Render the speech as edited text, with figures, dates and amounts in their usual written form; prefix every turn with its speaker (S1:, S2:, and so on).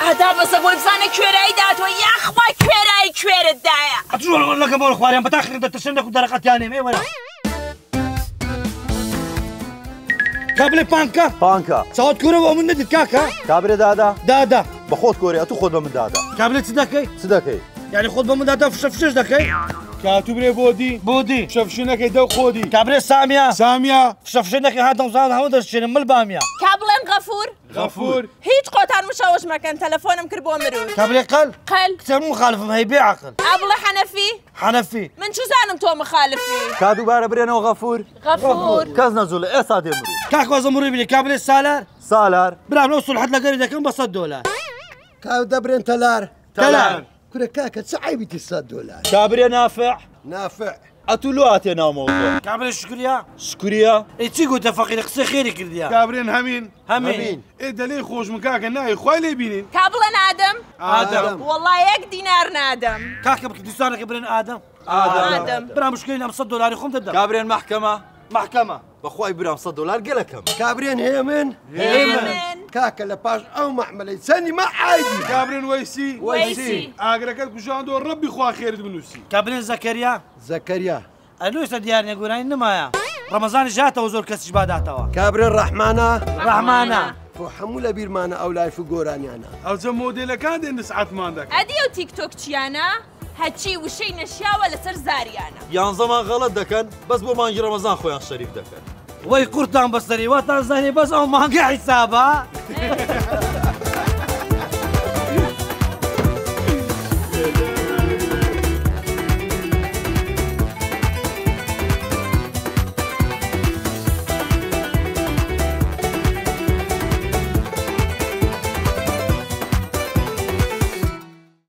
S1: هەتا بەسە بۆی بزانە کوێرایی داتوە یاخوای کوێرایی کوێرتدایە
S2: ئەجوڵ لەگە بۆ خواریان بەتاخیر دەتەشن دەکو دەرەقەتیانێ مێ وەرە کابلێ پانکە
S3: پانکە
S2: چاوت کوورەوە من نەدیت کاکە
S3: کابرێ دادا
S2: دادا
S3: بە خۆت کۆری ئەتو خۆت بە من دادا
S2: کابلێ چ دەکەی
S3: چ دەکەی
S2: یعنی خۆت بە من دادا فشە فشەش دەکەی
S4: کاتو برێ بۆدی شەفشینەکەی دەو خۆدی
S2: کابرێ سامیا
S4: سامیا
S2: فشە فشەنەکەی هاتەوزان هەموو دەشتێنم مل بامیا
S1: کا بڵێن غەفور
S4: غەفور
S1: هیچ قۆتان مشەوەش مەکەن تەلەفۆنم کرد بۆ مرۆڤ
S2: کابلێ قەل
S1: قەل
S2: کتێر مخالفم هەی بێ عەقڵ
S1: ئا بڵێ حەنەفی
S2: حەنەفی
S1: من چ زانم تۆ مخالفی
S3: کا دووبارە برێنەوە غەفور
S1: غەفور
S3: کەس نەجوڵێ ئێستا دێمرو
S2: کاکوازە مڕوی بینی کابلێ سالار
S3: سالار
S2: برام لەو سولحەت لەگەری دەکەم بە $100
S5: کاو دەبرێن تەلار
S2: تەلار
S5: کورە کاکە چ عیبیتی $100
S3: کابرێ نافع
S5: نافع
S3: ئەتو لۆ هاتێ ناومەوە
S2: کابلێ شکریا
S3: شکریە
S2: ئەی چی گوتە فەقیرە قسەی خێری کردیا
S4: کابرێن هەمین
S2: هەمین
S4: ئێ دەلێ خۆشم کاکە ناوی خوای لێ بینین
S1: کا بڵێن ئادەم
S4: ئادەم
S1: وەڵڵای 1 دینار نادەم
S2: کاکە بکردستانەکە برێن ئادەم
S1: ئادەم
S2: برام مشکلی لەم $100 خۆم دەدەم
S3: کابرێن مەحکەمە
S2: محکەمە
S3: بەخوای برام $100 گەلەکەم
S5: کابرێن هێمن
S1: هێمن
S5: کاکە لە پاش ئەو مەحمەلەی چەندی مە عایدی
S4: کابرێن وەیسی
S1: وەیسی
S4: ئاگرەکەت کوژاندۆ ڕەبی خوا خێرت بنووسی
S2: کابلێن زەکەریا
S5: زەکەریا
S2: ئەلوێستا دیارنە گورانی نمایە ڕەمەزانی ژاتەوە زۆر کەسیش باداتەوە
S5: کابرێن ڕەحمانە
S2: ڕەحمانە
S5: بۆ هەموو لە بیرمانە ئەو لایف و گۆرانیانە
S4: ئەوجە مۆدێلەکان دێن سعاتمان دەکەن
S1: ئەدی و تیکتۆک چیانە هەچی وشەی نەشیاوە لەسەر زاریانە
S3: یانزەمان غەڵەت دەکەن بەس بۆ مانگی ڕەمەزان خۆیان شەریف دەکەن
S2: وەی قورتان بەسەری واتان زانێ بەس ئەو مانگە حیسابە